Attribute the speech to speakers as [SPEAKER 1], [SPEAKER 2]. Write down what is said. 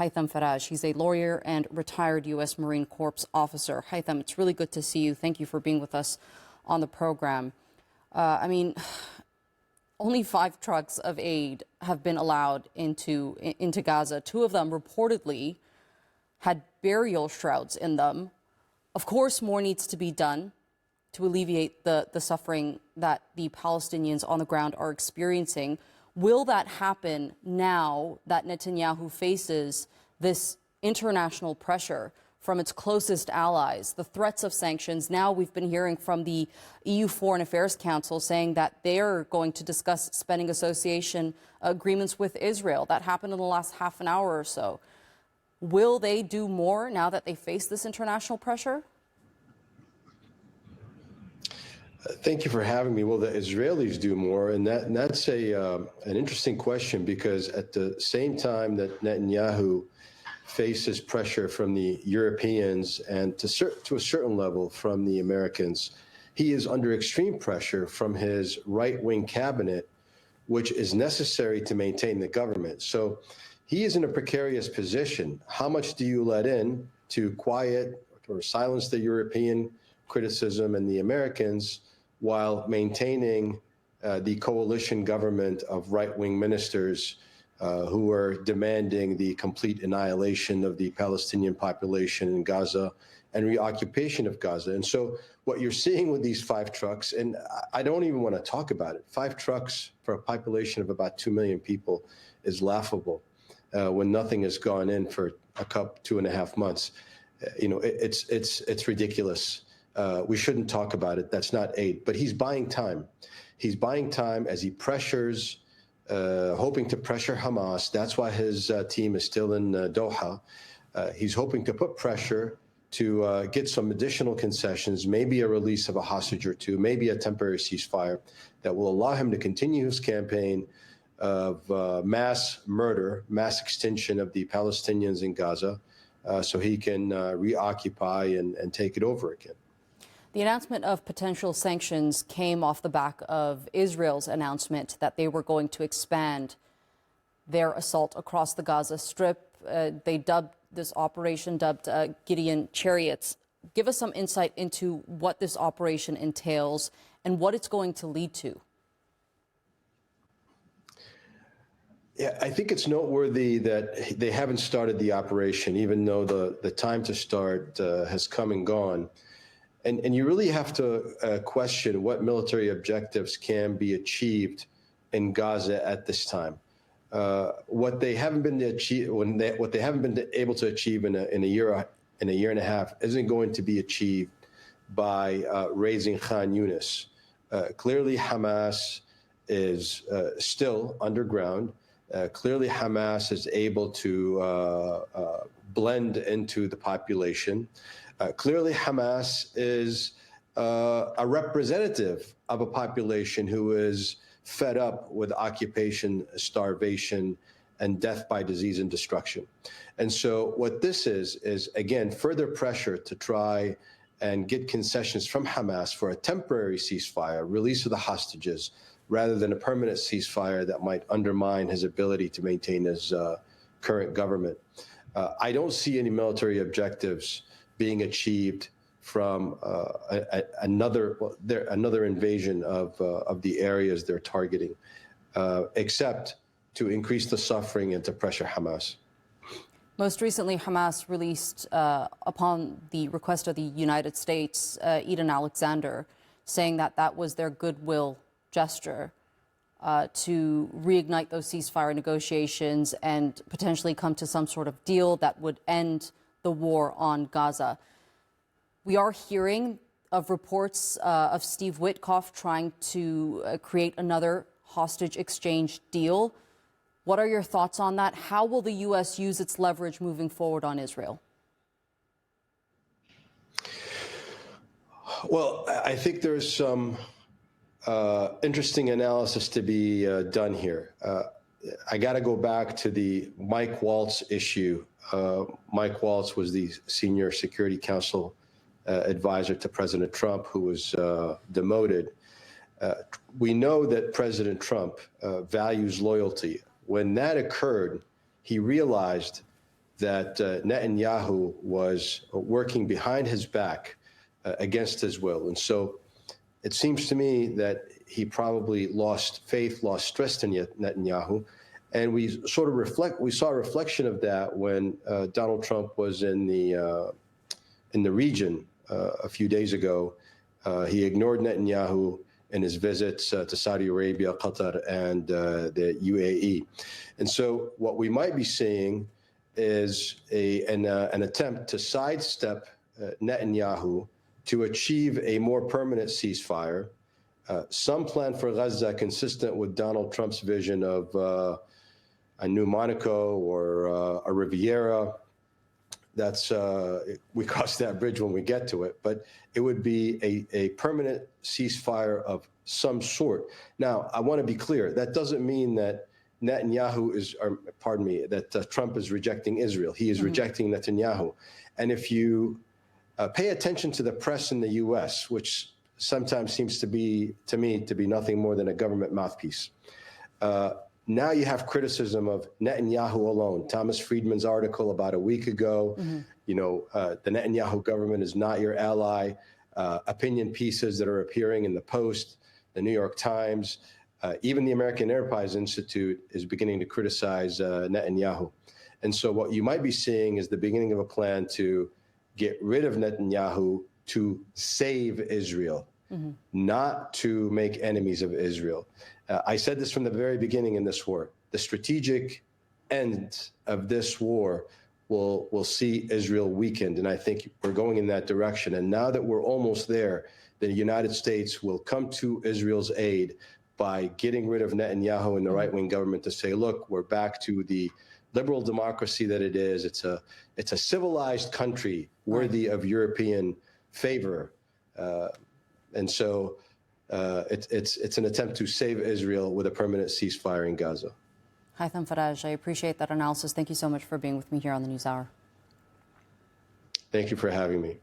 [SPEAKER 1] Haytham Faraj. He's a lawyer and retired U.S. Marine Corps officer. Haytham, it's really good to see you. Thank you for being with us on the program. Only 5 trucks of aid have been allowed into Gaza. 2 of them reportedly had burial shrouds in them. Of course, more needs to be done to alleviate the suffering that the Palestinians on the ground are experiencing. Will that happen now that Netanyahu faces this international pressure from its closest allies, the threats of sanctions? Now we've been hearing from the EU Foreign Affairs Council saying that they're going to discuss spending association agreements with Israel. That happened in the last half an hour or so. Will they do more now that they face this international pressure?
[SPEAKER 2] Thank you for having me. Well, the Israelis do more, and that's an interesting question, because at the same time that Netanyahu faces pressure from the Europeans and to a certain level from the Americans, he is under extreme pressure from his right-wing cabinet, which is necessary to maintain the government. So he is in a precarious position. How much do you let in to quiet or silence the European criticism and the Americans while maintaining the coalition government of right-wing ministers who are demanding the complete annihilation of the Palestinian population in Gaza and reoccupation of Gaza? And so what you're seeing with these 5 trucks, and I don't even want to talk about it, 5 trucks for a population of about 2 million people is laughable when nothing has gone in for 2.5 months. It's ridiculous. We shouldn't talk about it. That's not aid. But he's buying time. He's buying time as he pressures, hoping to pressure Hamas. That's why his team is still in Doha. He's hoping to put pressure to get some additional concessions, maybe a release of a hostage or 2, maybe a temporary ceasefire that will allow him to continue his campaign of mass murder, mass extinction of the Palestinians in Gaza, so he can reoccupy and take it over again.
[SPEAKER 1] The announcement of potential sanctions came off the back of Israel's announcement that they were going to expand their assault across the Gaza Strip. They dubbed this operation Gideon Chariots. Give us some insight into what this operation entails and what it's going to lead to.
[SPEAKER 2] Yeah, I think it's noteworthy that they haven't started the operation, even though the time to start has come and gone. And you really have to question what military objectives can be achieved in Gaza at this time. What they haven't been able to achieve in a year and a half isn't going to be achieved by raising Khan Yunis. Clearly, Hamas is still underground. Clearly, Hamas is able to blend into the population. Clearly, Hamas is a representative of a population who is fed up with occupation, starvation, and death by disease and destruction. And so what this is again, further pressure to try and get concessions from Hamas for a temporary ceasefire, release of the hostages, rather than a permanent ceasefire that might undermine his ability to maintain his current government. I don't see any military objectives being achieved from another invasion of the areas they're targeting, except to increase the suffering and to pressure Hamas.
[SPEAKER 1] Most recently, Hamas released, upon the request of the United States, Eden Alexander, saying that that was their goodwill gesture to reignite those ceasefire negotiations and potentially come to some sort of deal that would end the war on Gaza. We are hearing of reports of Steve Witkoff trying to create another hostage exchange deal. What are your thoughts on that? How will the U.S. use its leverage moving forward on Israel?
[SPEAKER 2] Well, I think there's some interesting analysis to be done here. I got to go back to the Mike Waltz issue. Mike Waltz was the senior Security Council advisor to President Trump, who was demoted. We know that President Trump values loyalty. When that occurred, he realized that Netanyahu was working behind his back against his will. And so it seems to me that he probably lost faith, lost trust in Netanyahu. And we saw a reflection of that when Donald Trump was in the region a few days ago. He ignored Netanyahu in his visits to Saudi Arabia, Qatar, and the UAE. And so what we might be seeing is an attempt to sidestep Netanyahu to achieve a more permanent ceasefire. Some plan for Gaza consistent with Donald Trump's vision of a new Monaco or a Riviera. That's we cross that bridge when we get to it, but it would be a permanent ceasefire of some sort. Now, I want to be clear. That doesn't mean that Netanyahu is, or, pardon me, that Trump is rejecting Israel. He is rejecting Netanyahu. And if you pay attention to the press in the U.S., which sometimes seems to me to be nothing more than a government mouthpiece. Now you have criticism of Netanyahu alone. Thomas Friedman's article about a week ago, the Netanyahu government is not your ally. Opinion pieces that are appearing in the Post, the New York Times, even the American Enterprise Institute is beginning to criticize Netanyahu. And so what you might be seeing is the beginning of a plan to get rid of Netanyahu to save Israel, not to make enemies of Israel. I said this from the very beginning in this war. The strategic end of this war will see Israel weakened, and I think we're going in that direction. And now that we're almost there, the United States will come to Israel's aid by getting rid of Netanyahu and the right-wing government to say, look, we're back to the liberal democracy that it is. It's a civilized country worthy of European favor. And so it's an attempt to save Israel with a permanent ceasefire in Gaza.
[SPEAKER 1] Haytham Faraj, I appreciate that analysis. Thank you so much for being with me here on the NewsHour.
[SPEAKER 2] Thank you for having me.